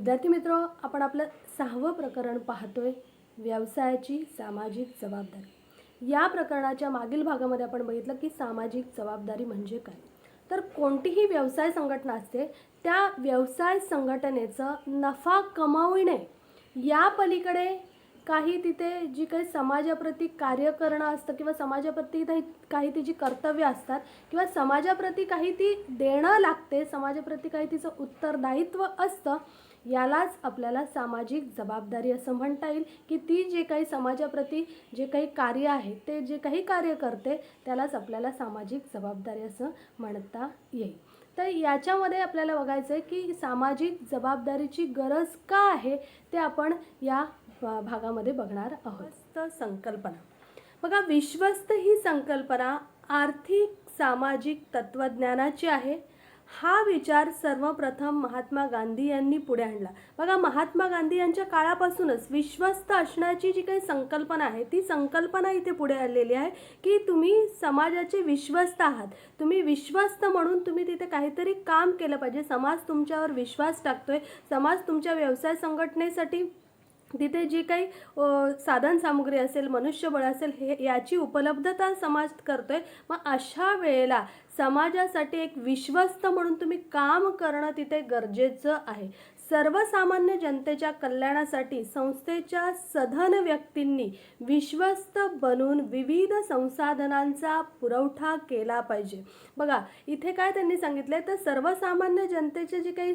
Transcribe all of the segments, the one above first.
विद्यार्थी मित्र, आपण आपलं 6वं प्रकरण पाहतोय, व्यवसायाची सामाजिक जबाबदारी। या प्रकरणाच्या मागील भागामध्ये आपण बघितलं की सामाजिक जबाबदारी म्हणजे काय। तर कोणतीही व्यवसाय संघटना असते, त्या व्यवसाय संघटनेचं नफा कमावणे या पलीकडे काही तिथे जी काही समाजाप्रती कार्य करणं असतं किंवा समाजाप्रती काही तिची कर्तव्य असतात किंवा समाजाप्रती काही ती देणं लागते, समाजाप्रती काही तिचं उत्तरदायित्व असतं, यालाच आपल्याला सामाजिक जबाबदारी असं म्हणता येईल। की ती जे काही समाजाप्रती जे काही कार्य आहे, ते जे काही कार्य करते त्यालाच आपल्याला सामाजिक जबाबदारी असं म्हणता येईल। तर याच्यामध्ये आपल्याला बघायचं आहे की सामाजिक जबाबदारीची गरज का आहे ते आपण या भागामध्ये बघणार आहोत। संकल्पना बघा, विश्वस्त ही संकल्पना आर्थिक सामाजिक तत्वज्ञानाची आहे। हा विचार सर्वप्रथम महात्मा गांधी यांनी पुढे आणला। बघा, महात्मा गांधी यांच्या काळापासूनच विश्वस्त असण्याची जी काही संकल्पना आहे, ती संकल्पना इथे पुढे आलेली आहे की तुम्ही समाजाचे विश्वस्त आहात, तुम्ही विश्वस्त म्हणून तुम्ही तिथे काहीतरी काम केलं पाहिजे। समाज तुमच्यावर विश्वास टाकतोय, समाज तुमच्या व्यवसाय संघटनेसाठी तिथे जी काही साधन सामुग्री असेल, मनुष्यबळ असेल, हे याची उपलब्धता समाज करतोय। मग अशा वेळेला समाजासाठी एक विश्वस्त म्हणून तुम्ही काम करणं तिथे गरजेचं आहे। सर्वसामान्य जनतेच्या कल्याणासाठी संस्थेच्या सधन व्यक्तींनी विश्वस्त बनून विविध संसाधनांचा पुरवठा केला पाहिजे। बघा, इथे काय त्यांनी सांगितले, तर सर्वसामान्य जनतेचे जे काही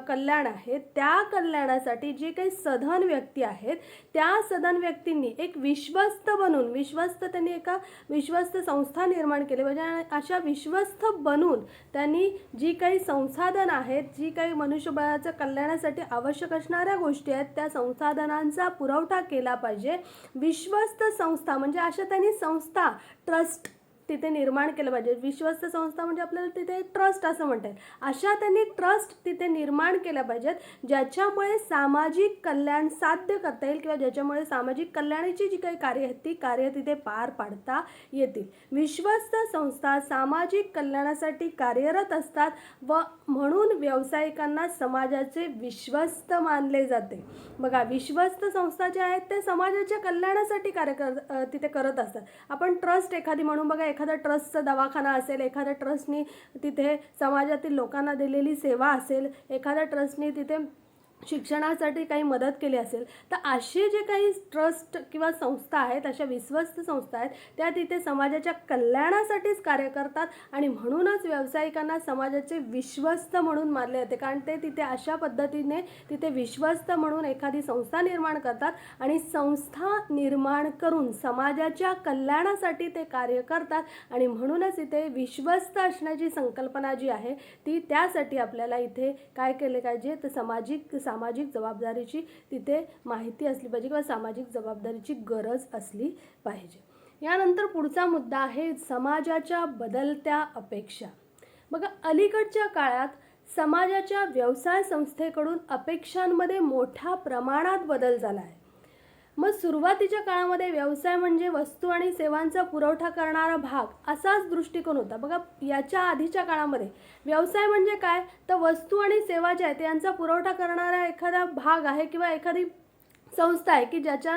कल्याण आहे, त्या कल्याणासाठी जे काही सधन व्यक्ती आहेत, त्या सधन व्यक्तींनी एक विश्वस्त बनून, विश्वस्त त्यांनी एका विश्वस्त संस्था निर्माण केली पाहिजे। आणि अशा विश्वस्त बनून त्यांनी जी काही संसाधन आहेत, जी काही मनुष्यबळाचं कल्याणासाठी आवश्यक असणाऱ्या गोष्टी आहेत, त्या संसाधनांचा पुरवठा केला पाहिजे। विश्वस्त संस्था म्हणजे अशा त्यांनी संस्था, ट्रस्ट तिथे निर्माण केलं पाहिजे। विश्वस्त संस्था म्हणजे आपल्याला तिथे ट्रस्ट असं म्हणता येईल। अशा त्यांनी ट्रस्ट तिथे निर्माण केल्या पाहिजेत, ज्याच्यामुळे सामाजिक कल्याण साध्य करता येईल किंवा ज्याच्यामुळे सामाजिक कल्याणाची जी काही कार्य आहेत, ती कार्य तिथे पार पाडता येतील। विश्वस्त संस्था सामाजिक कल्याणासाठी कार्यरत असतात व म्हणून व्यावसायिकांना समाजाचे विश्वस्त मानले जाते। बघा, विश्वस्त संस्था ज्या आहेत ते समाजाच्या कल्याणासाठी कार्य तिथे करत असतात। आपण ट्रस्ट एखादी म्हणून बघा, एखादा ट्रस्टचा दवाखाना असेल, एखाद्या ट्रस्टनी तिथे समाजातील लोकांना दिलेली सेवा असेल, एखाद्या ट्रस्टनी तिथे शिक्षणासाठी काही मदत केली असेल, तर असे जे काही ट्रस्ट किंवा संस्था आहेत, अशा विश्वस्त संस्था आहेत, त्या तिथे समाजाच्या कल्याणासाठीच कार्य करतात आणि म्हणूनच व्यावसायिकांना समाजाचे विश्वस्त म्हणून मानले जाते। कारण ते तिथे अशा पद्धतीने तिथे विश्वस्त म्हणून एखादी संस्था निर्माण करतात आणि संस्था निर्माण करून समाजाच्या कल्याणासाठी ते कार्य करतात आणि म्हणूनच इथे विश्वस्त असण्याची संकल्पना जी आहे, ती त्यासाठी आपल्याला इथे काय केले पाहिजे, तर सामाजिक जबाबदारीची तिथे माहिती असली पाहिजे किंवा सामाजिक जबाबदारीची गरज असली पाहिजे। यानंतर पुढचा मुद्दा आहे समाजाच्या बदलत्या अपेक्षा। बघा, अलीकडच्या काळात समाजाच्या व्यवसाय संस्थेकडून अपेक्षांमध्ये मोठ्या प्रमाणात बदल झाला आहे। मग सुरुवातीच्या काळामध्ये व्यवसाय म्हणजे वस्तू आणि सेवांचा पुरवठा करणारा भाग असाच दृष्टिकोन होता। बघा, याच्या आधीच्या काळामध्ये व्यवसाय म्हणजे काय, तर वस्तू आणि सेवा ज्या आहेत यांचा पुरवठा करणारा एखादा भाग आहे किंवा एखादी संस्था आहे की ज्याच्या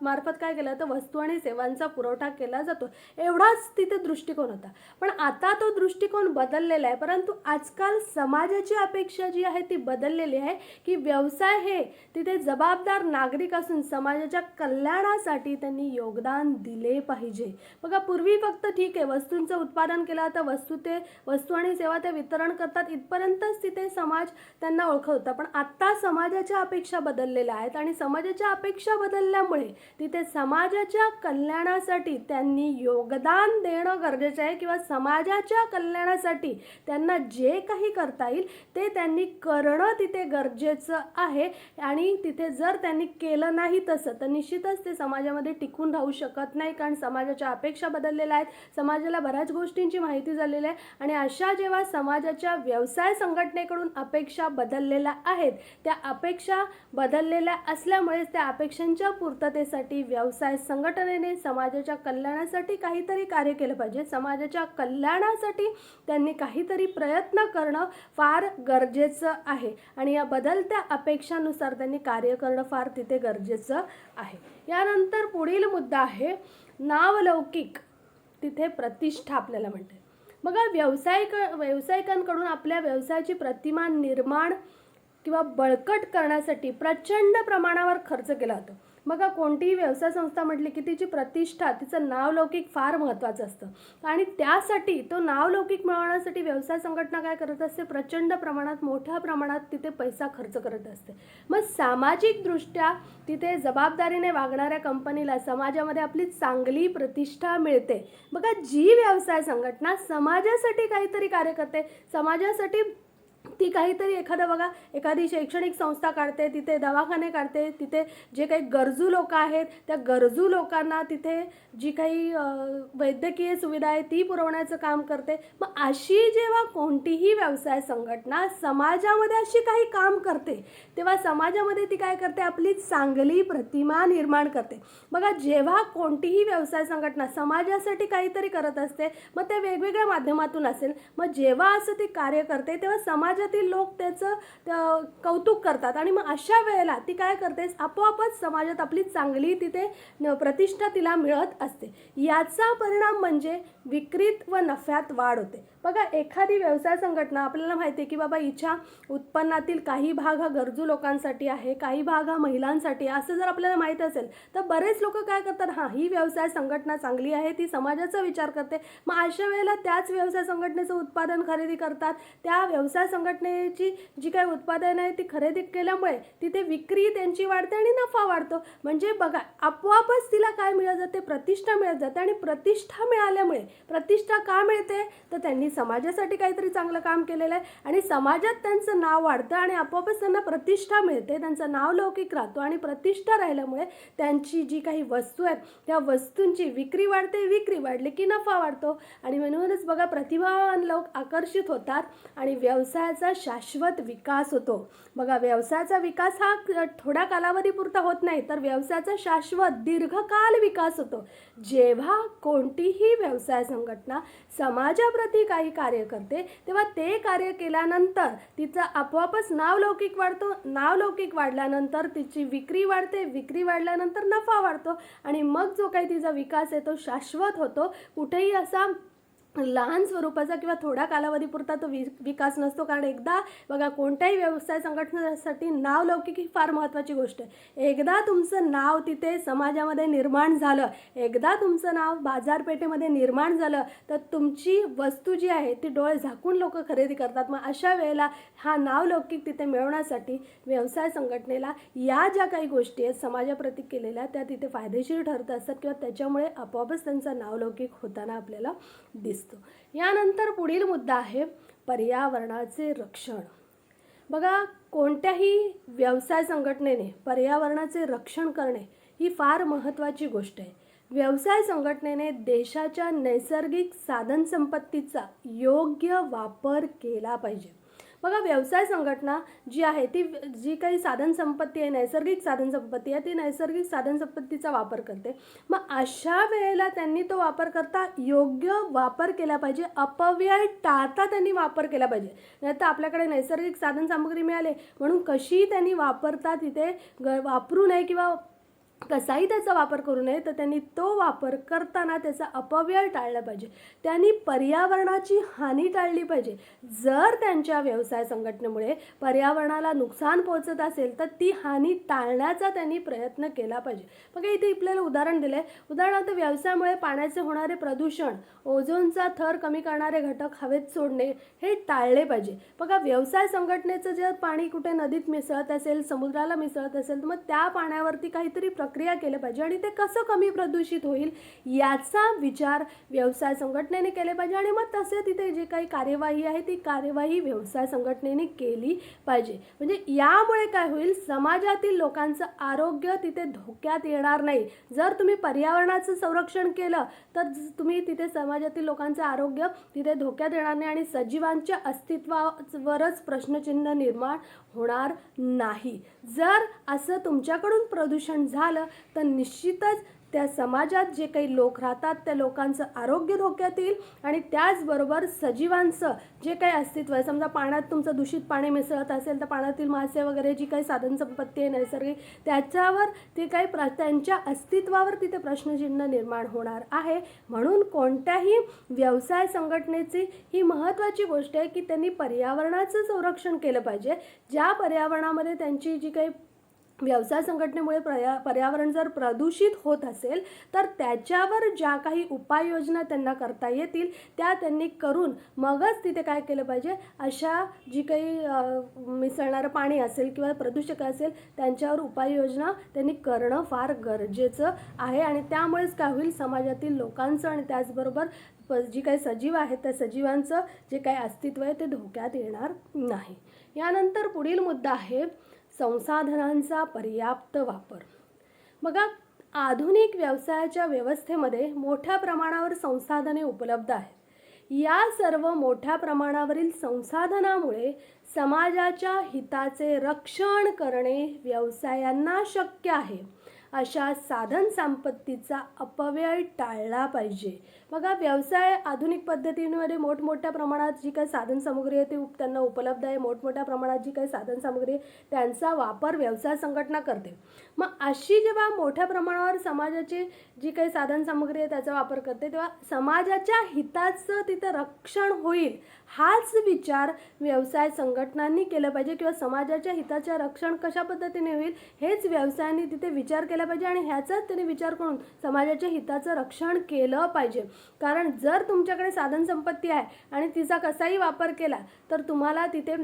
मार्फत काय केलं तर वस्तू आणि सेवांचा पुरवठा केला जातो, एवढाच तिथे दृष्टिकोन होता। पण आता तो दृष्टिकोन बदललेला आहे, परंतु आजकाल समाजाची अपेक्षा जी आहे ती बदललेली आहे की व्यवसाय हे तिथे जबाबदार नागरिक असून समाजाच्या कल्याणासाठी त्यांनी योगदान दिले पाहिजे। बघा, पूर्वी फक्त ठीक आहे, वस्तूंचं उत्पादन केलं तर वस्तू आणि सेवा ते वितरण करतात, इथपर्यंतच तिथे समाज त्यांना ओळखत होता। पण आता समाजाच्या अपेक्षा बदललेल्या आहेत आणि समाजाच्या अपेक्षा बदलल्यामुळे तिथे समाजाच्या कल्याणासाठी त्यांनी योगदान देणं गरजेचं आहे किंवा समाजाच्या कल्याणासाठी त्यांना जे काही करता येईल ते त्यांनी करणं तिथे गरजेचं आहे। आणि तिथे जर त्यांनी केलं नाही तसं तर निश्चितच ते समाजामध्ये टिकून राहू शकत नाही, कारण समाजाच्या अपेक्षा बदललेल्या आहेत, समाजाला बऱ्याच गोष्टींची माहिती झालेली आहे आणि अशा जेव्हा समाजाच्या व्यवसाय संघटनेकडून अपेक्षा बदललेल्या आहेत, त्या अपेक्षा बदललेल्या असल्यामुळे म्हणजेच त्या अपेक्षांच्या पूर्ततेसाठी व्यवसाय संघटनेने समाजाच्या कल्याणासाठी काहीतरी कार्य केलं पाहिजे. समाजाच्या कल्याणासाठी त्यांनी काहीतरी प्रयत्न करणं फार गरजेचं आहे आणि या बदलत्या अपेक्षांनुसार त्यांनी कार्य करणं फार तिथे गरजेचं आहे. यानंतर पुढील मुद्दा आहे नावलौकिक, तिथे प्रतिष्ठा आपल्याला म्हणते. बघा, व्यावसायिकांकडून आपल्या व्यवसायाची प्रतिमा निर्माण किंवा बळकट करण्यासाठी प्रचंड प्रमाणावर खर्च केला जातो. बघा, कोणतीही व्यवसाय संस्था म्हटली की तिची प्रतिष्ठा, तिचं नावलौकिक फार महत्त्वाचं असतं आणि त्यासाठी तो नावलौकिक मिळवण्यासाठी व्यवसाय संघटना काय करत असते, प्रचंड प्रमाणात मोठ्या प्रमाणात तिथे पैसा खर्च करत असते. मग सामाजिकदृष्ट्या तिथे जबाबदारीने वागणाऱ्या कंपनीला समाजामध्ये आपली चांगली प्रतिष्ठा मिळते. बघा, जी व्यवसाय संघटना समाजासाठी काहीतरी कार्य करते, समाजासाठी ती काहीतरी एखादी शैक्षणिक संस्था काढते, तिथे दवाखाने काढते, तिथे जे काही गरजू लोक आहेत त्या गरजू लोकांना तिथे जी काही वैद्यकीय सुविधा आहे ती पुरवण्याचं काम करते. मग अशी जेव्हा कोणतीही व्यवसाय संघटना समाजामध्ये अशी काही काम करते तेव्हा समाजामध्ये ती काय करते, आपली चांगली प्रतिमा निर्माण करते. बघा, जेव्हा कोणतीही व्यवसाय संघटना समाजासाठी काहीतरी करत असते, मग त्या वेगवेगळ्या माध्यमातून असेल, मग जेव्हा असं ती कार्य करते तेव्हा समाजातील लोक त्याचं कौतुक करतात आणि मग अशा वेळेला ती काय करते, आपोआपच समाजात आपली चांगली तिथे प्रतिष्ठा तिला मिळत असते. याचा परिणाम म्हणजे विक्रीत व नफ्यात वाढ होते. बघा, एखादी व्यवसाय संघटना आपल्याला माहिती आहे की बाबा हिच्या उत्पन्नातील काही भाग हा गरजू लोकांसाठी आहे, काही भाग हा महिलांसाठी, असं जर आपल्याला माहीत असेल तर बरेच लोक काय करतात, हां ही व्यवसाय संघटना चांगली आहे, ती समाजाचा विचार करते, मग अशा वेळेला त्याच व्यवसाय संघटनेचं उत्पादन खरेदी करतात. त्या व्यवसाय संघटनेची जी काही उत्पादनं आहे ती खरेदी केल्यामुळे तिथे विक्री त्यांची वाढते आणि नफा वाढतो. म्हणजे बघा, आपोआपच तिला काय मिळत जाते, प्रतिष्ठा मिळत जाते आणि प्रतिष्ठा मिळाल्यामुळे, प्रतिष्ठा का मिळते तर त्यांनी समाजासाठी काहीतरी चांगलं काम केलेलं आहे आणि समाजात त्यांचं नाव वाढतं आणि आपोआपच त्यांना प्रतिष्ठा मिळते, त्यांचं नाव लौकिक राहतो आणि प्रतिष्ठा राहिल्यामुळे त्यांची जी काही वस्तू आहेत त्या वस्तूंची विक्री वाढते, विक्री वाढली की नफा वाढतो आणि म्हणूनच बघा, प्रतिभावान लोक आकर्षित होतात आणि व्यवसायाचा शाश्वत विकास होतो. बघा, व्यवसायाचा विकास हा थोड्या कालावधीपुरता होत नाही तर व्यवसायाचा शाश्वत दीर्घकाल विकास होतो. जेव्हा कोणतीही व्यवसाय संघटना समाजाप्रती काही कार्य करते तेव्हा ते कार्य केल्यानंतर तिचं आपोआपच नावलौकिक वाढतो, नावलौकिक वाढल्यानंतर तिची विक्री वाढते, विक्री वाढल्यानंतर नफा वाढतो आणि मग जो काही तिचा विकास आहे तो शाश्वत होतो. कुठेही असा लहान स्वरूपाचा किंवा थोड्या कालावधीपुरता तो विकास नसतो. कारण एकदा बघा, कोणत्याही व्यवसाय संघटनेसाठी नावलौकिक ही फार महत्त्वाची गोष्ट आहे. एकदा तुमचं नाव तिथे समाजामध्ये निर्माण झालं, एकदा तुमचं नाव बाजारपेठेमध्ये निर्माण झालं तर तुमची वस्तू जी आहे ती डोळे झाकून लोक खरेदी करतात. मग अशा वेळेला हा नावलौकिक तिथे मिळवण्यासाठी व्यवसाय संघटनेला या ज्या काही गोष्टी आहेत समाजाप्रती केलेल्या त्या तिथे फायदेशीर ठरत असतात किंवा त्याच्यामुळे आपोआपच त्यांचा नावलौकिक होताना आपल्याला दिसतो. यानंतर पुढील मुद्दा आहे पर्यावरणाचे रक्षण. बघा, कोणत्याही व्यवसाय संघटनेने पर्यावरणाचे रक्षण करणे ही फार महत्त्वाची गोष्ट आहे. व्यवसाय संघटनेने देशाच्या नैसर्गिक साधनसंपत्तीचा योग्य वापर केला पाहिजे. बघा, व्यवसाय संघटना जी आहे ती जी काही साधनसंपत्ती आहे, नैसर्गिक साधनसंपत्ती आहे, ती नैसर्गिक साधनसंपत्तीचा वापर करते. मग अशा वेळेला त्यांनी तो वापर करता योग्य वापर केला पाहिजे, अपव्यय टाळता त्यांनी वापर केला पाहिजे. नाहीतर आपल्याकडे नैसर्गिक साधनसामुग्री मिळाले म्हणून कशीही त्यांनी वापरता तिथे वापरू नये किंवा कसाही त्याचा वापर करू नये, तर त्यांनी तो वापर करताना त्याचा अपव्यय टाळला पाहिजे. त्यांनी पर्यावरणाची हानी टाळली पाहिजे. जर त्यांच्या व्यवसाय संघटनेमुळे पर्यावरणाला नुकसान पोहोचत असेल तर ती हानी टाळण्याचा त्यांनी प्रयत्न केला पाहिजे. बघा, इथे आपल्याला उदाहरण दिलं आहे. उदाहरणार्थ, व्यवसायामुळे पाण्याचे होणारे प्रदूषण, ओझोनचा थर कमी करणारे घटक हवेत सोडणे हे टाळले पाहिजे. बघा, व्यवसाय संघटनेचं जर पाणी कुठे नदीत मिसळत असेल, समुद्राला मिसळत असेल तर मग त्या पाण्यावरती काहीतरी प्रक्रिया केल्या पाहिजे आणि ते कसं कमी प्रदूषित होईल याचा विचार व्यवसाय संघटनेने केले पाहिजे आणि मग तसे तिथे जे काही कार्यवाही आहे ती कार्यवाही व्यवसाय संघटनेने केली पाहिजे. म्हणजे यामुळे काय होईल, समाजातील लोकांचं आरोग्य तिथे धोक्यात येणार नाही. जर तुम्ही पर्यावरणाचं संरक्षण केलं तर तुम्ही तिथे समाजातील लोकांचं आरोग्य तिथे धोक्यात येणार नाही आणि सजीवांच्या अस्तित्वावरच प्रश्नचिन्ह निर्माण होणार नाही. जर असं तुमच्याकडून प्रदूषण झालं तर निश्चितच त्या समाजात जे काही लोक राहतात त्या लोकांचं आरोग्य धोक्यात येईल आणि त्याचबरोबर सजीवांचं जे काही अस्तित्व आहे, समजा पाण्यात तुमचं दूषित पाणी मिसळत असेल तर पाण्यातील मासे वगैरे जी काही साधनसंपत्ती आहे नैसर्गिक त्याच्यावर ते काही त्यांच्या अस्तित्वावर तिथे प्रश्नचिन्ह निर्माण होणार आहे. म्हणून कोणत्याही व्यवसाय संघटनेची ही महत्त्वाची गोष्ट आहे की त्यांनी पर्यावरणाचं संरक्षण केलं पाहिजे. ज्या पर्यावरणामध्ये त्यांची जी काही व्यवसाय संघटनेमुळे पर्यावरण जर प्रदूषित होत असेल तर त्याच्यावर ज्या काही उपाययोजना त्यांना करता येतील त्या त्यांनी करून मगच तिथे काय केलं पाहिजे, अशा जी काही मिसळणारं पाणी असेल किंवा प्रदूषक असेल त्यांच्यावर उपाययोजना त्यांनी करणं फार गरजेचं आहे. आणि त्यामुळेच काय होईल, समाजातील लोकांचं आणि त्याचबरोबर जी काही सजीव आहेत त्या सजीवांचं जे काही अस्तित्व आहे ते धोक्यात येणार नाही. यानंतर पुढील मुद्दा आहे संसाधनांचा पर्याप्त वापर. बघा, आधुनिक व्यवसायाच्या व्यवस्थेमध्ये मोठ्या प्रमाणावर संसाधने उपलब्ध आहेत. या सर्व मोठ्या प्रमाणावरील संसाधनामुळे समाजाच्या हिताचे रक्षण करणे व्यवसायांना शक्य आहे. अशा साधन संपत्तीचा अपव्यय टाळला पाहिजे. बघा, व्यवसाय आधुनिक पद्धतीमध्ये मोठमोठ्या प्रमाणात जी काही साधनसामुग्री आहे ती त्यांना उपलब्ध आहे. मोठमोठ्या प्रमाणात जी काही साधनसामुग्री आहे त्यांचा वापर व्यवसाय संघटना करते. मग अशी जेव्हा मोठ्या प्रमाणावर समाजाची जी काही साधनसामुग्री आहे त्याचा वापर करते तेव्हा समाजाच्या हिताचं तिथं रक्षण होईल हाच विचार व्यवसाय संघटनांनी केला पाहिजे किंवा समाजाच्या हिताचे रक्षण कशा पद्धतीने होईल हेच व्यवसायांनी तिथे विचार केला पाहिजे आणि ह्याचाच त्यांनी विचार करून समाजाच्या हिताचं रक्षण केलं पाहिजे. कारण जर तुमच्याकडे साधनसंपत्ती आहे आणि तिचा कसाही वापर केला तर तुम्हाला तिथे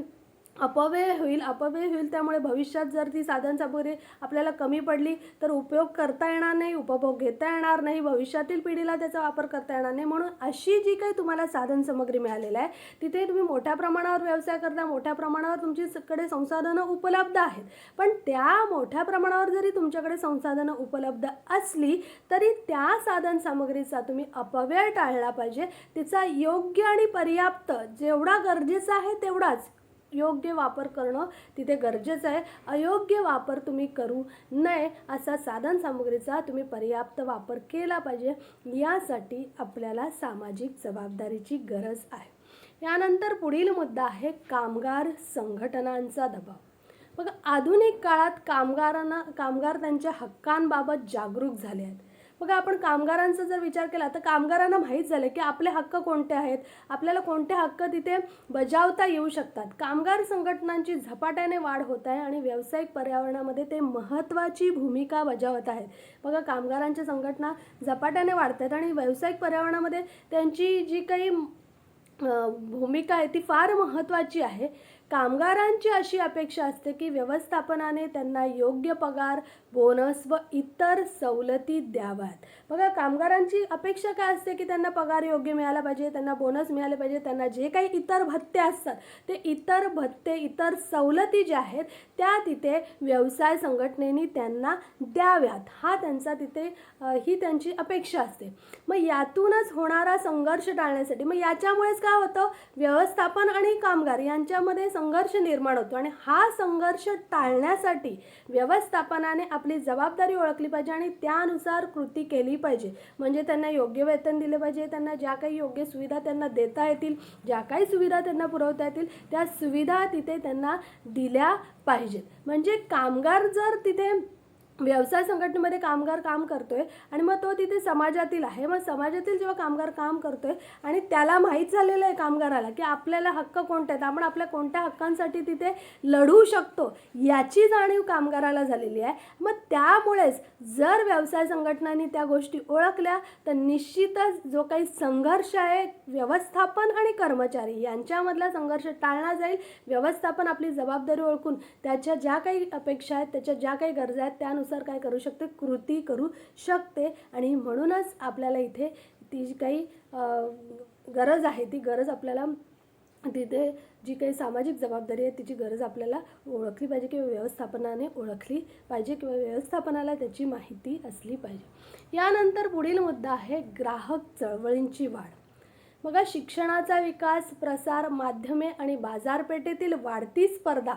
अपव्यय होईल. त्यामुळे भविष्यात जर ती साधनसामुग्री आपल्याला कमी पडली तर उपयोग करता येणार नाही, उपभोग घेता येणार नाही, भविष्यातील पिढीला त्याचा वापर करता येणार नाही. म्हणून अशी जी काही तुम्हाला साधनसामुग्री मिळालेली आहे तिथे तुम्ही मोठ्या प्रमाणावर व्यवसाय करता, मोठ्या प्रमाणावर तुमच्याकडे संसाधनं उपलब्ध आहेत. पण त्या मोठ्या प्रमाणावर जरी तुमच्याकडे संसाधनं उपलब्ध असली तरी त्या साधनसामुग्रीचा तुम्ही अपव्यय टाळला पाहिजे. तिचा योग्य आणि पर्याप्त जेवढा गरजेचा आहे तेवढाच योग्य वापर करणं तिथे गरजेचं आहे. अयोग्य वापर तुम्ही करू नये. असा साधनसामुग्रीचा तुम्ही पर्याप्त वापर केला पाहिजे. यासाठी आपल्याला सामाजिक जबाबदारीची गरज आहे. यानंतर पुढील मुद्दा आहे कामगार संघटनांचा दबाव. बघा, आधुनिक काळात कामगार त्यांच्या हक्कांबाबत जागरूक झाले आहेत. बघा, आपण कामगारांचा जर विचार केला तर कामगारांना माहीत झालं की आपले हक्क कोणते आहेत, आपल्याला कोणते हक्क तिथे बजावता येऊ शकतात. कामगार संघटनांची झपाट्याने वाढ होत आहे आणि व्यावसायिक पर्यावरणामध्ये ते महत्त्वाची भूमिका बजावत आहेत. बघा, कामगारांच्या संघटना झपाट्याने वाढत आहेत आणि व्यावसायिक पर्यावरणामध्ये त्यांची जी काही भूमिका आहे ती फार महत्त्वाची आहे. कामगारांची अशी अपेक्षा असते की व्यवस्थापनाने त्यांना योग्य पगार, बोनस व इतर सवलती द्याव्यात. बघा, कामगारांची अपेक्षा काय असते की त्यांना पगार योग्य मिळाला पाहिजे, त्यांना बोनस मिळाले पाहिजे, त्यांना जे काही इतर भत्ते असतात ते इतर भत्ते, इतर सवलती ज्या आहेत त्या तिथे व्यवसाय संघटनेने त्यांना द्याव्यात. हा त्यांचा तिथे ही त्यांची अपेक्षा असते. मग यातूनच होणारा संघर्ष टाळण्यासाठी मग याच्यामुळेच काय होतं, व्यवस्थापन आणि कामगार यांच्यामध्ये संघर्ष निर्माण होतो आणि हा संघर्ष टाळण्यासाठी व्यवस्थापनाने आपली जबाबदारी ओळखली पाहिजे आणि त्यानुसार कृती केली पाहिजे. म्हणजे त्यांना योग्य वेतन दिले पाहिजे, त्यांना ज्या काही योग्य सुविधा त्यांना देता येतील, ज्या काही सुविधा त्यांना पुरवता येतील त्या सुविधा तिथे त्यांना दिल्या पाहिजेत. म्हणजे कामगार जर तिथे व्यवसाय संघटनेमध्ये कामगार काम करतोय आणि मग तो तिथे समाजातील आहे, मग समाजातील जेव्हा कामगार काम करतोय आणि त्याला माहीत झालेलं आहे कामगाराला की आपल्याला हक्क कोणते आहेत, आपण आपल्या कोणत्या हक्कांसाठी तिथे लढू शकतो याची जाणीव कामगाराला झालेली आहे. मग त्यामुळेच जर व्यवसाय संघटनांनी त्या गोष्टी ओळखल्या तर निश्चितच जो काही संघर्ष आहे व्यवस्थापन आणि कर्मचारी यांच्यामधला संघर्ष टाळला जाईल. व्यवस्थापन आपली जबाबदारी ओळखून त्याच्या ज्या काही अपेक्षा आहेत, त्याच्या ज्या काही गरजा आहेत त्यानुसार त्यानुसार काय करू शकते, कृती करू शकते. आणि म्हणूनच आपल्याला इथे ती जी काही गरज आहे ती गरज आपल्याला तिथे जी काही सामाजिक जबाबदारी आहे तिची गरज आपल्याला ओळखली पाहिजे किंवा व्यवस्थापनाने ओळखली पाहिजे किंवा व्यवस्थापनाला त्याची माहिती असली पाहिजे. यानंतर पुढील मुद्दा आहे ग्राहक चळवळींची वाढ. बघा, शिक्षणाचा विकास, प्रसार माध्यमे आणि बाजारपेठेतील वाढती स्पर्धा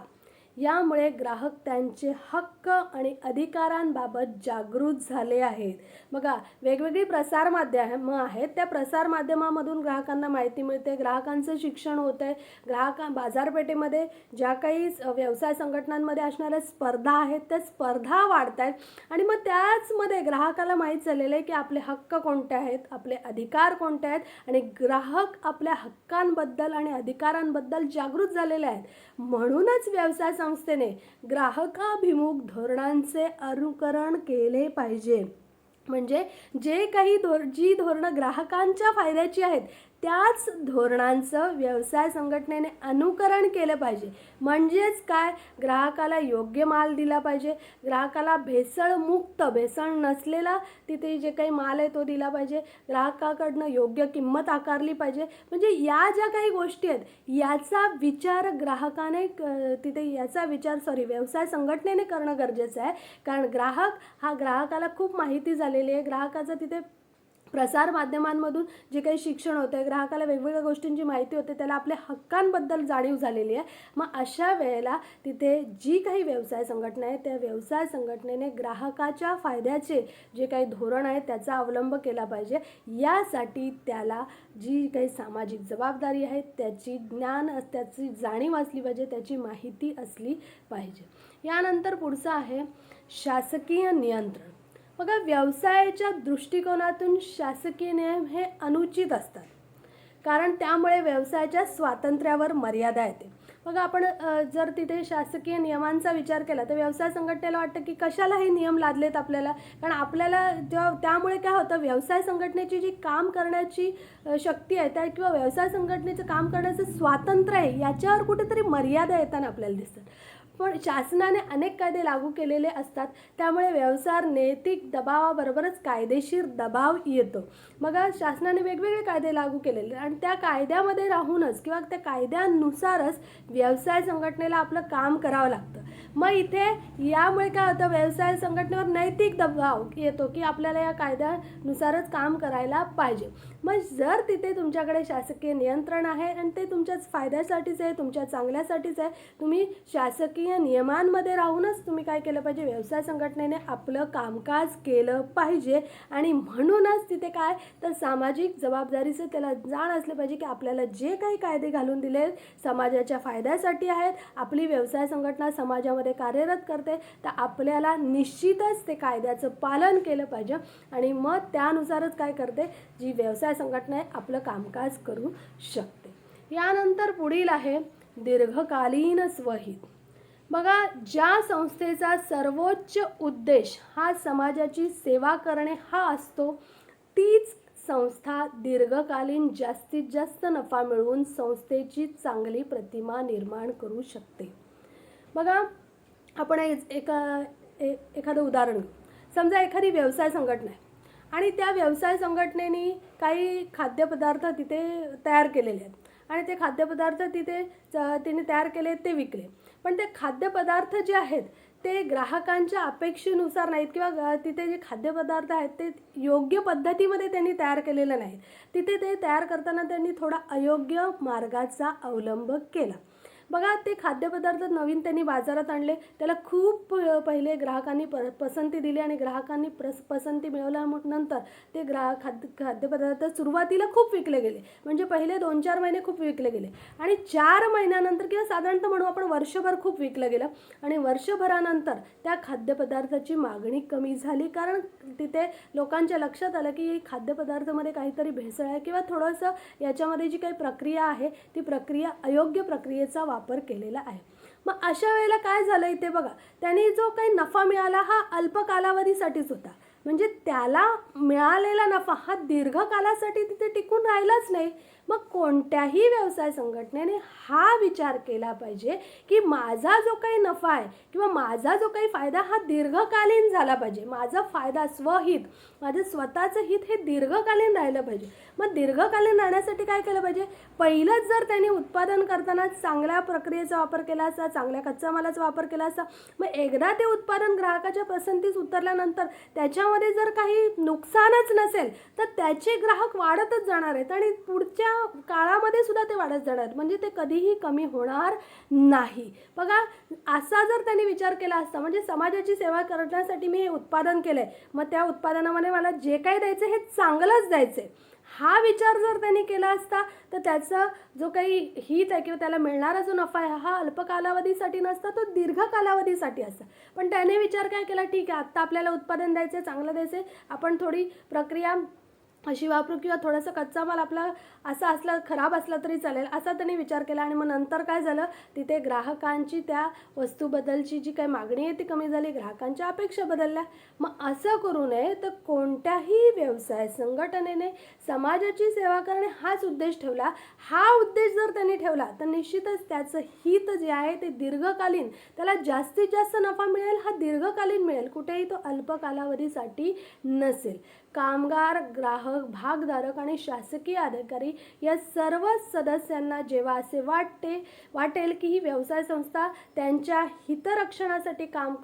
यामुळे ग्राहक त्यांचे हक्क आणि अधिकारांबाबत जागृत झाले आहेत. बघा, वेगवेगळी प्रसारमाध्यमं आहेत, त्या प्रसारमाध्यमामधून ग्राहकांना माहिती मिळते, ग्राहकांचं शिक्षण होतं आहे, बाजारपेठेमध्ये ज्या काही व्यवसाय संघटनांमध्ये असणाऱ्या स्पर्धा आहेत त्या स्पर्धा वाढत आहेत. आणि मग त्याचमध्ये ग्राहकाला माहीत झालेलं आहे की आपले हक्क कोणते आहेत, आपले अधिकार कोणते आहेत, आणि ग्राहक आपल्या हक्कांबद्दल आणि अधिकारांबद्दल जागृत झालेले आहेत. म्हणूनच व्यवसाय संस्थेने ग्राहकाभिमुख धोरणांचे अनुकरण केले पाहिजे. म्हणजे जी धोरणं ग्राहकांच्या फायद्याची आहेत त्याच धोरणांचं व्यवसाय संघटनेने अनुकरण केलं पाहिजे. म्हणजेच काय, ग्राहकाला योग्य माल दिला पाहिजे, ग्राहकाला भेसळ नसलेला तिथे जे काही माल आहे तो दिला पाहिजे, ग्राहकाकडनं योग्य किंमत आकारली पाहिजे. म्हणजे या ज्या काही गोष्टी आहेत याचा विचार व्यवसाय संघटनेने करणं गरजेचं आहे. कारण ग्राहकाला खूप माहिती झालेली आहे, ग्राहकाचं तिथे प्रसार माध्यमांमधून जे काही शिक्षण होतं आहे, ग्राहकाला वेगवेगळ्या गोष्टींची माहिती होते, त्याला आपल्या हक्कांबद्दल जाणीव झालेली आहे. मग अशा वेळेला तिथे जी काही व्यवसाय संघटना आहे त्या व्यवसाय संघटनेने ग्राहकाच्या फायद्याचे जे काही धोरण आहे त्याचा अवलंब केला पाहिजे. यासाठी त्याला जी काही सामाजिक जबाबदारी आहे त्याची त्याची जाणीव असली पाहिजे, त्याची माहिती असली पाहिजे. यानंतर पुढचं आहे शासकीय नियंत्रण. बघा, व्यवसायाच्या दृष्टिकोनातून शासकीय नियम हे अनुचित असतात, कारण त्यामुळे व्यवसायाच्या स्वातंत्र्यावर मर्यादा येते. बघा, आपण जर तिथे शासकीय नियमांचा विचार केला तर व्यवसाय संघटनेला वाटतं की कशाला हे नियम लादलेत आपल्याला, कारण आपल्याला त्यामुळे काय होतं, व्यवसाय संघटनेची जी काम करण्याची शक्ती आहे त्या किंवा व्यवसाय संघटनेचं काम करण्याचं स्वातंत्र्य आहे याच्यावर कुठेतरी मर्यादा येताना आपल्याला दिसतात. पण शासनाने अनेक कायदे लागू केलेले असतात, त्यामुळे व्यवसायावर नैतिक दबावाबरोबरच कायदेशीर दबाव येतो. मग शासनाने वेगवेगळे कायदे लागू केलेले आणि त्या कायद्यामध्ये राहूनच किंवा त्या कायद्यानुसारच व्यवसाय संघटनेला आपलं काम करावं लागतं. मग इथे यामुळे काय होतं, व्यवसाय संघटनेवर नैतिक दबाव येतो की आपल्याला या कायद्यानुसारच काम करायला पाहिजे. मग जर तिथे तुमच्याकडे शासकीय नियंत्रण आहे आणि ते तुमच्याच फायद्यासाठीच आहे, तुमच्या चांगल्यासाठीच आहे, तुम्ही शासकीय नियमांमध्ये राहूनच तुम्ही काय केलं पाहिजे, व्यवसाय संघटनेने आपलं कामकाज केलं पाहिजे. आणि म्हणूनच तिथे काय तर सामाजिक जबाबदारीचं त्याला जाण असलं पाहिजे की आपल्याला जे काही कायदे घालून दिले समाजाच्या फायद्यासाठी आहेत, आपली व्यवसाय संघटना समाजामध्ये कार्यरत करते, तर आपल्याला निश्चितच ते कायद्याचं पालन केलं पाहिजे. आणि मग त्यानुसारच काय करते, जी व्यवसाय संघटना आहे आपलं कामकाज करू शकते. यानंतर पुढील आहे दीर्घकालीन स्वहित. बघा, ज्या संस्थेचा सर्वोच्च उद्देश हा समाजाची सेवा करणे हा असतो तीच संस्था दीर्घकालीन जास्तीत जास्त नफा मिळवून संस्थेची चांगली प्रतिमा निर्माण करू शकते. बघा, आपण एखादं उदाहरण घेऊ. समजा एखादी व्यवसाय संघटना आहे आणि त्या व्यवसाय संघटनेने काही खाद्यपदार्थ तिथे तयार केलेले आहेत आणि ते खाद्यपदार्थ तिने तयार केले, ते विकले. पण ते खाद्यपदार्थ जे आहेत ते ग्राहकांच्या अपेक्षेनुसार नाहीत किंवा तिथे जे खाद्यपदार्थ आहेत ते योग्य पद्धतीमध्ये त्यांनी तयार केलेलं नाहीत. तिथे ते तयार करताना त्यांनी थोडा अयोग्य मार्गाचा अवलंब केला. बघा, ते खाद्यपदार्थ नवीन त्यांनी बाजारात आणले, त्याला खूप पहिले ग्राहकांनी पसंती दिली आणि ग्राहकांनी पसंती मिळवल्यानंतर ते खाद्यपदार्थ सुरुवातीला खूप विकले गेले. म्हणजे पहिले 2-4 महिने खूप विकले गेले आणि 4 महिन्यानंतर किंवा साधारणतः म्हणू आपण वर्षभर खूप विकलं गेलं. आणि वर्षभरानंतर त्या खाद्यपदार्थाची मागणी कमी झाली, कारण तिथे लोकांच्या लक्षात आलं की खाद्यपदार्थामध्ये काहीतरी भेसळ आहे किंवा थोडंसं याच्यामध्ये जी काही प्रक्रिया आहे ती प्रक्रिया अयोग्य प्रक्रियेचा वापर केलेला आहे. मग अशा वेळेला काय झालं, इथे बघा, त्यांनी जो काही नफा मिळाला हा अल्प कालावधीसाठीच होता. म्हणजे त्याला मिळालेला नफा हा दीर्घकालासाठी तिथे टिकून राहिलाच नाही. मग कोणत्याही व्यवसाय संघटनेने हा विचार केला पाहिजे की माझा जो काही नफा आहे किंवा माझा जो काही फायदा हा दीर्घकालीन झाला पाहिजे. माझा फायदा, स्वहित, माझं स्वतःचं हित हे दीर्घकालीन राहिलं पाहिजे. मग दीर्घकालीन राहण्यासाठी काय केलं पाहिजे? पहिलंच जर त्यांनी उत्पादन करताना चांगल्या प्रक्रियेचा वापर केला असता, चांगल्या कच्च्या मालाचा वापर केला असता, मग एकदा ते उत्पादन ग्राहकाच्या पसंतीस उतरल्यानंतर त्याच्यामध्ये जर काही नुकसानच नसेल तर त्याचे ग्राहक वाढतच जाणार आहेत आणि पुढच्या काळामध्ये सुद्धा ते वाढत जाणार आहेत. म्हणजे ते कधीही कमी होणार नाही. बघा, असा जर त्यांनी विचार केला असता, म्हणजे समाजाची सेवा करण्यासाठी मी हे उत्पादन केलं आहे, मग त्या उत्पादनामध्ये मला जे काही द्यायचं हे चांगलंच द्यायचं आहे, हा विचार जर त्यांनी केला असता तर त्याचा जो काही हित आहे किंवा त्याला मिळणारा जो नफा आहे हा अल्प कालावधीसाठी नसता, तो दीर्घ कालावधीसाठी असता. पण त्याने विचार काय केला, ठीक आहे आत्ता आपल्याला उत्पादन द्यायचं आहे, चांगलं द्यायचं आहे, आपण थोडी प्रक्रिया अशी वापरू किंवा थोडासा कच्चा माल आपला असा असला, खराब असला तरी चालेल, असा त्यांनी विचार केला. आणि मग नंतर काय झालं, तिथे ग्राहकांची त्या वस्तूबद्दलची जी काही मागणी आहे ती कमी झाली, ग्राहकांच्या अपेक्षा बदलल्या. मग असं करू नये. तर कोणत्याही व्यवसाय संघटनेने समाजाची सेवा करणे हाच उद्देश ठेवला. हा उद्देश जर त्यांनी ठेवला तर निश्चितच त्याचं हित जे आहे ते दीर्घकालीन, त्याला जास्तीत जास्त नफा मिळेल हा दीर्घकालीन मिळेल, कुठेही तो अल्प कालावधीसाठी नसेल. कामगार, ग्राहक, भागधारक आणि शासकीय अधिकारी या सर्व सदस्यांना जेव्हा असे वाटेल की ही व्यवसाय संस्था त्यांच्या हितरक्षणासाठी काम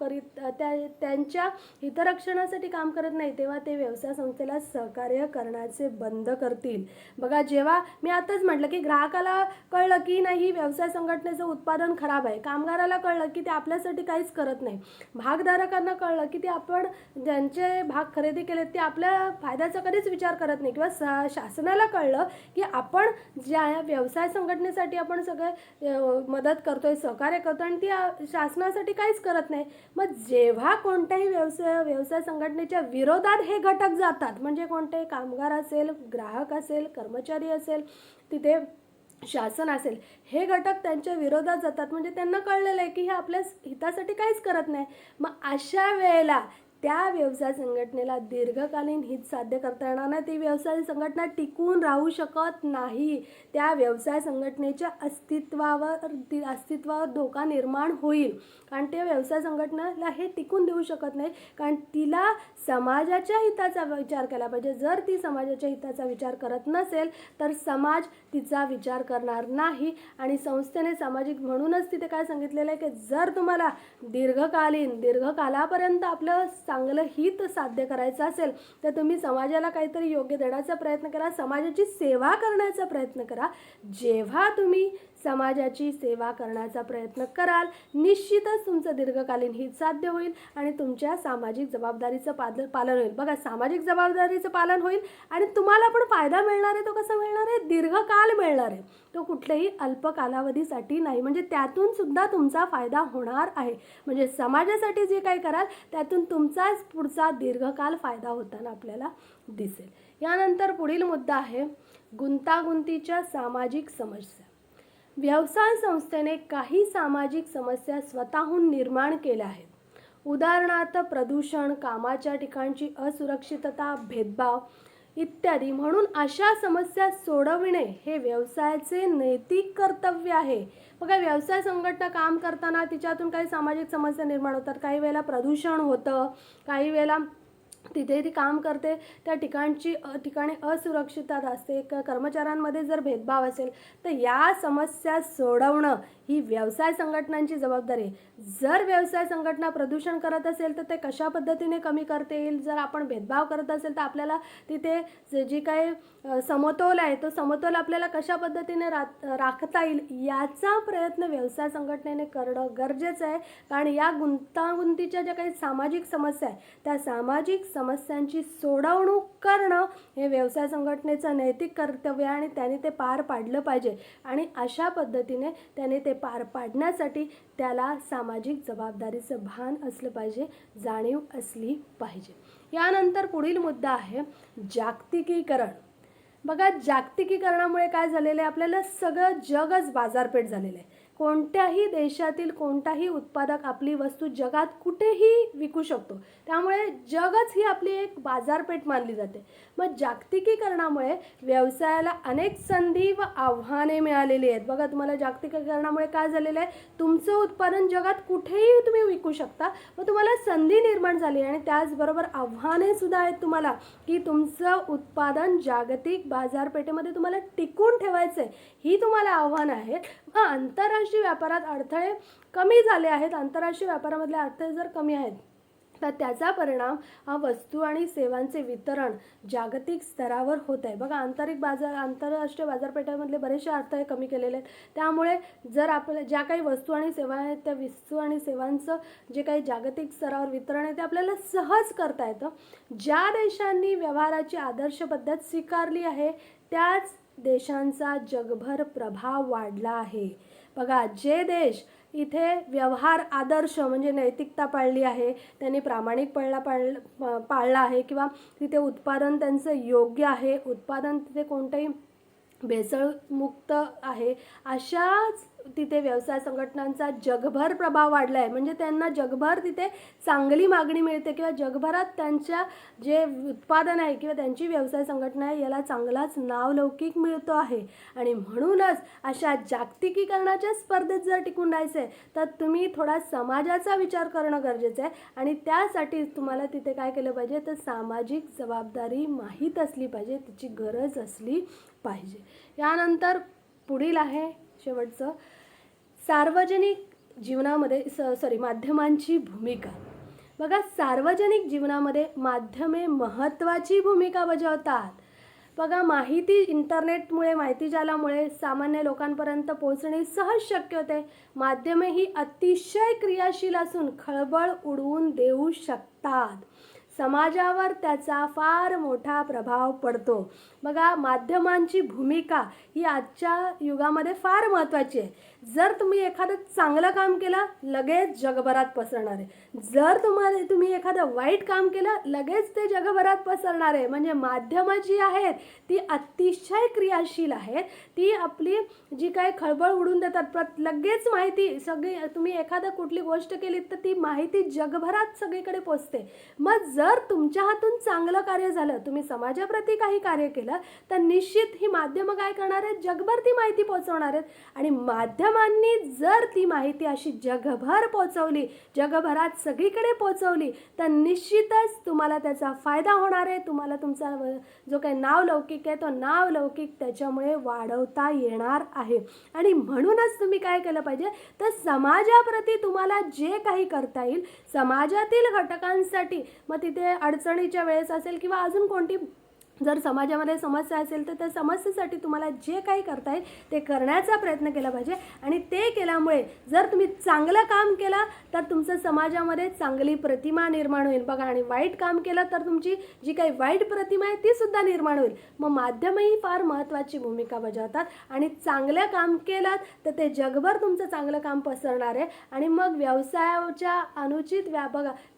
करत नाही, तेव्हा ते व्यवसाय संस्थेला सहकार्य करण्याचे बंद करतील. बघा, जेव्हा मी आताच म्हटलं की ग्राहकाला कळलं की नाही व्यवसाय संघटनेचं उत्पादन खराब आहे, कामगाराला कळलं की ते आपल्यासाठी काहीच करत नाही, भागधारकांना कळलं की ते आपण ज्यांचे भाग खरेदी केलेत ते आपल्या फायद्याचा कधीच विचार करत नाही, किंवा शासनाला कळलं की आपण ज्या व्यवसाय संघटनेसाठी आपण सगळे मदत करतोय, सहकार्य करतो आणि ती शासनासाठी काहीच करत नाही. मग जेव्हा कोणत्याही व्यवसाय संघटनेच्या विरोधात हे घटक जातात, म्हणजे कोणते कामगार असेल, ग्राहक असेल, कर्मचारी असेल, तिथे शासन असेल, हे घटक त्यांच्या विरोधात जातात, म्हणजे त्यांना कळलेलं आहे की हे आपल्या हितासाठी काहीच करत नाही. मग अशा वेळेला त्या व्यवसाय संघटनेला दीर्घकालीन हित साध्य करता येणार नाही. ती व्यवसाय संघटना टिकून राहू शकत नाही. त्या व्यवसाय संघटनेच्या अस्तित्वावर धोका निर्माण होईल, कारण त्या व्यवसाय संघटनेला हे टिकून देऊ शकत नाही, कारण तिला समाजाच्या हिताचा विचार केला पाहिजे. जर ती समाजाच्या हिताचा विचार करत नसेल तर समाज तिचा विचार करणार नाही. आणि संस्थेने सामाजिक म्हणूनच तिथे काय सांगितलेलं आहे की जर तुम्हाला दीर्घकालापर्यंत आपलं चांगलं हित साध्य करायचं असेल तर तुम्ही समाजाला काहीतरी योग्य देण्याचा प्रयत्न करा, समाजाची सेवा करण्याचा प्रयत्न करा. जेव्हा तुम्ही समाजाची सेवा करण्याचा प्रयत्न कराल, निश्चितच तुमचं दीर्घकालीन हित साध्य होईल आणि तुमच्या सामाजिक जबाबदारीचं पालन होईल. बघा, सामाजिक जबाबदारीचं पालन होईल आणि तुम्हाला पण फायदा मिळणार आहे. तो कसा मिळणार आहे? दीर्घकाल मिळणार आहे, तो कुठल्याही अल्प कालावधीसाठी नाही. म्हणजे त्यातून सुद्धा तुमचा फायदा होणार आहे. म्हणजे समाजासाठी जे काही कराल त्यातून तुमचाच पुढचा दीर्घकाल फायदा होताना आपल्याला दिसेल. यानंतर पुढील मुद्दा आहे गुंतागुंतीच्या सामाजिक समस्या. व्यवसाय संस्थेने काही सामाजिक समस्या स्वतःहून निर्माण केल्या आहेत. उदाहरणार्थ प्रदूषण, कामाच्या ठिकाणची असुरक्षितता, भेदभाव इत्यादी. म्हणून अशा समस्या सोडविणे हे व्यवसायाचे नैतिक कर्तव्य आहे. बघा, व्यवसाय संघटना काम करताना तिच्यातून काही सामाजिक समस्या निर्माण होतात. काही वेळेला प्रदूषण होतं, काही वेळेला तिथे ती काम करते त्या ठिकाणी असुरक्षितता असते, कर्मचाऱ्यांमध्ये जर भेदभाव असेल तर या समस्या सोडवणं ही व्यवसाय संघटनांची जबाबदारी आहे. जर व्यवसाय संघटना प्रदूषण करत असेल तर ते कशा पद्धतीने कमी करता येईल, जर आपण भेदभाव करत असेल तर आपल्याला तिथे जी काही समतोल आहे तो समतोल आपल्याला कशा पद्धतीने राखता येईल याचा प्रयत्न व्यवसाय संघटनेने करणं गरजेचं आहे. कारण या गुंतागुंतीच्या ज्या काही सामाजिक समस्या आहे त्या सामाजिक समस्यांची सोडवणूक करणं हे व्यवसाय संघटनेचं नैतिक कर्तव्य आहे आणि त्याने ते पार पाडलं पाहिजे. आणि अशा पद्धतीने त्याने ते पार पाडण्यासाठी त्याला सामाजिक जबाबदारीचं भान असलं पाहिजे, जाणीव असली पाहिजे. यानंतर पुढील मुद्दा आहे जागतिकीकरण. बघा, जागतिकीकरणामुळे काय झालेलं आहे, आपल्याला सगळं जगच बाजारपेठ झालेलं आहे. कोणत्याही देशातील कोणताही उत्पादक आपली वस्तू जगात कुठेही विकू शकतो. त्यामुळे जगच ही आपली एक बाजारपेठ मानली जाते. मग जागतिकीकरणामुळे व्यवसायाला अनेक संधी व आव्हाने मिळालेली आहेत. बघा, तुम्हाला जागतिकीकरणामुळे काय झालेलं आहे, तुमचं उत्पादन जगात कुठेही तुम्ही विकू शकता. मग तुम्हाला संधी निर्माण झाली आणि त्याचबरोबर आव्हाने सुद्धा आहेत तुम्हाला, की तुमचं उत्पादन जागतिक बाजारपेठेमध्ये तुम्हाला टिकून ठेवायचं आहे, ही तुम्हाला आव्हानं आहेत. मग आंतरराष्ट्रीय व्यापारात अडथळे कमी झाले आहेत. आंतरराष्ट्रीय व्यापारामधले अडथळे जर कमी आहेत तर त्याचा परिणाम हा वस्तू आणि सेवांचे वितरण जागतिक स्तरावर होत आहे. बघा, आंतरराष्ट्रीय बाजारपेठेमधले बरेचसे अडथळे कमी केलेले आहेत. त्यामुळे जर आपल्या ज्या काही वस्तू आणि सेवा आहेत त्या वस्तू आणि सेवांचं जे काही जागतिक स्तरावर वितरण आहे ते आपल्याला सहज करता येतं. ज्या देशांनी व्यवहाराची आदर्श पद्धत स्वीकारली आहे त्याच देशांचा जगभर प्रभाव वाढला आहे. बघा, जे देश इथे व्यवहार आदर्श म्हणजे नैतिकता पाळली आहे, त्यांनी पाळला आहे किंवा तिथे उत्पादन त्यांचं योग्य आहे, उत्पादन तिथे कोणतंही भेसळमुक्त आहे, अशाच तिथे व्यवसाय संघटनांचा जगभर प्रभाव वाढला आहे. म्हणजे त्यांना जगभर तिथे चांगली मागणी मिळते किंवा जगभरात त्यांच्या जे उत्पादन आहे किंवा त्यांची व्यवसाय संघटना आहे याला चांगलाच नावलौकिक मिळतो आहे. आणि म्हणूनच अशा जागतिकीकरणाच्या स्पर्धेत जर टिकून राहायचं आहे तर तुम्ही थोडा समाजाचा विचार करणं गरजेचं आहे. आणि त्यासाठी तुम्हाला तिथे काय केलं पाहिजे, तर सामाजिक जबाबदारी माहीत असली पाहिजे, तिची गरज असली पाहिजे. यानंतर पुढील आहे शेवटचं, सार्वजनिक जीवनामध्ये माध्यमांची भूमिका. बघा, सार्वजनिक जीवनामध्ये माध्यमे महत्त्वाची भूमिका बजावतात. बघा, इंटरनेटमुळे, माहिती जालामुळे सामान्य लोकांपर्यंत पोहोचणे सहज शक्य होते. माध्यमे ही अतिशय क्रियाशील असून खळबळ उडवून देऊ शकतात. समाजावर त्याचा फार मोठा प्रभाव पडतो. बघा, माध्यमांची भूमिका ही आजच्या युगामध्ये फार महत्त्वाची आहे. जर तुम्ही एखादं चांगलं काम केलं लगेच जगभरात पसरणार आहे. जर तुम्ही एखादं वाईट काम केलं लगेच ते जगभरात पसरणार आहे. म्हणजे माध्यमं जी आहेत ती अतिशय क्रियाशील आहेत. ती आपली जी काही खळबळ उडून देतात, लगेच माहिती तुम्ही एखादं कुठली गोष्ट केली तर ती माहिती जगभरात सगळीकडे पोचते. मग जर तुमच्या हातून चांगलं कार्य झालं, तुम्ही समाजाप्रती काही कार्य केलं, तर निश्चित ही माध्यमं काय करणार आहेत, जगभर ती माहिती पोहोचवणार आहेत. आणि माध्यमांनी जर ती माहिती अशी जगभर पोहोचवली, जगभरात सगळीकडे पोहोचवली, तर निश्चितच तुम्हाला त्याचा फायदा होणार आहे. तुम्हाला तुमचा जो काही नावलौकिक आहे तो नावलौकिक त्याच्यामुळे वाढवता येणार आहे. आणि म्हणूनच तुम्ही काय केलं पाहिजे, तर समाजाप्रती तुम्हाला जे काही करता येईल, समाजातील घटकांसाठी, मग तिथे अडचणीच्या वेळेस असेल किंवा अजून कोणती जर समाजामध्ये समस्या असेल तर त्या समस्येसाठी तुम्हाला जे काही करता येईल ते करण्याचा प्रयत्न केला पाहिजे. आणि ते केल्यामुळे जर तुम्ही चांगलं काम केलं तर तुमचं समाजामध्ये चांगली प्रतिमा निर्माण होईल. बघा, आणि वाईट काम केलं तर तुमची जी काही वाईट प्रतिमा आहे ती सुद्धा निर्माण होईल. मग माध्यमही फार महत्त्वाची भूमिका बजावतात. आणि चांगलं काम केलं तर ते जगभर तुमचं चांगलं काम पसरणार आहे. आणि मग व्यवसायाच्या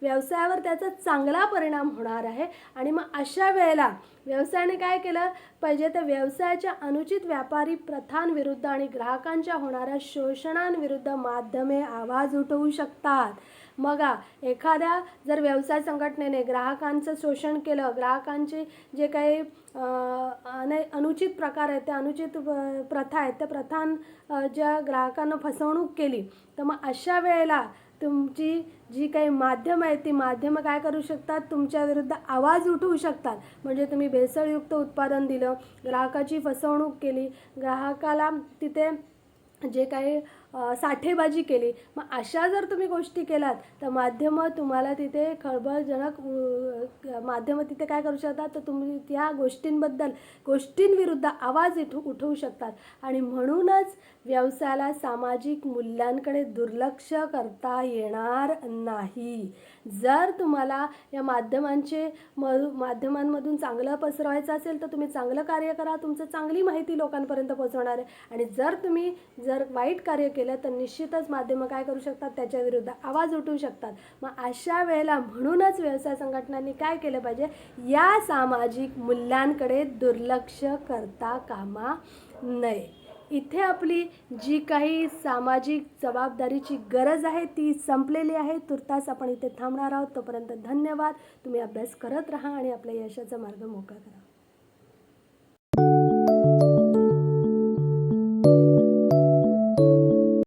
व्यवसायावर त्याचा चांगला परिणाम होणार आहे. आणि मग अशा वेळेला व्यवसायाने काय केलं पाहिजे, तर व्यवसायाच्या अनुचित व्यापारी प्रथांविरुद्ध आणि ग्राहकांच्या होणाऱ्या शोषणांविरुद्ध माध्यमे आवाज उठवू शकतात. मग एखाद्या जर व्यवसाय संघटनेने ग्राहकांचं शोषण केलं, ग्राहकांचे जे काही अनुचित प्रकार आहेत, त्या अनुचित प्रथा आहेत, त्या ज्या ग्राहकांना फसवणूक केली, तर मग अशा वेळेला तुमची जी काही माध्यमं आहेत ती माध्यमं काय करू शकतात, तुमच्या विरुद्ध आवाज उठवू शकतात. म्हणजे तुम्ही भेसळयुक्त उत्पादन दिलं, ग्राहकाची फसवणूक केली, ग्राहकाला तिथे जे काही साठेबाजी केली, मग अशा जर तुम्ही गोष्टी केलात तर माध्यमं तुम्हाला तिथे माध्यमं तिथे काय करू शकतात, तर तुम्ही त्या गोष्टींविरुद्ध आवाज उठवू शकतात. आणि म्हणूनच व्यवसायाला सामाजिक मूल्यांकडे दुर्लक्ष करता येणार नाही. जर तुम्हाला या माध्यमांमधून चांगलं पसरवायचं असेल तर तुम्ही चांगलं कार्य करा, तुमचं चांगली माहिती लोकांपर्यंत पोहोचवणार आहे. आणि जर तुम्ही वाईट कार्य केलं तर निश्चितच माध्यमं काय करू शकतात, त्याच्या विरुद्ध आवाज उठवू शकतात. मग अशा वेळेला म्हणूनच व्यवसाय संघटनांनी काय केलं पाहिजे, या सामाजिक मूल्यांकडे दुर्लक्ष करता कामा नये. इथे आपली जी काही सामाजिक जबाबदारीची गरज आहे ती संपलेली आहे. तुर्तास आपण इथे थांबणार आहोत. तोपर्यंत धन्यवाद. तुम्ही अभ्यास करत राहा आणि आपल्या यशाचा मार्ग मोकळा करा.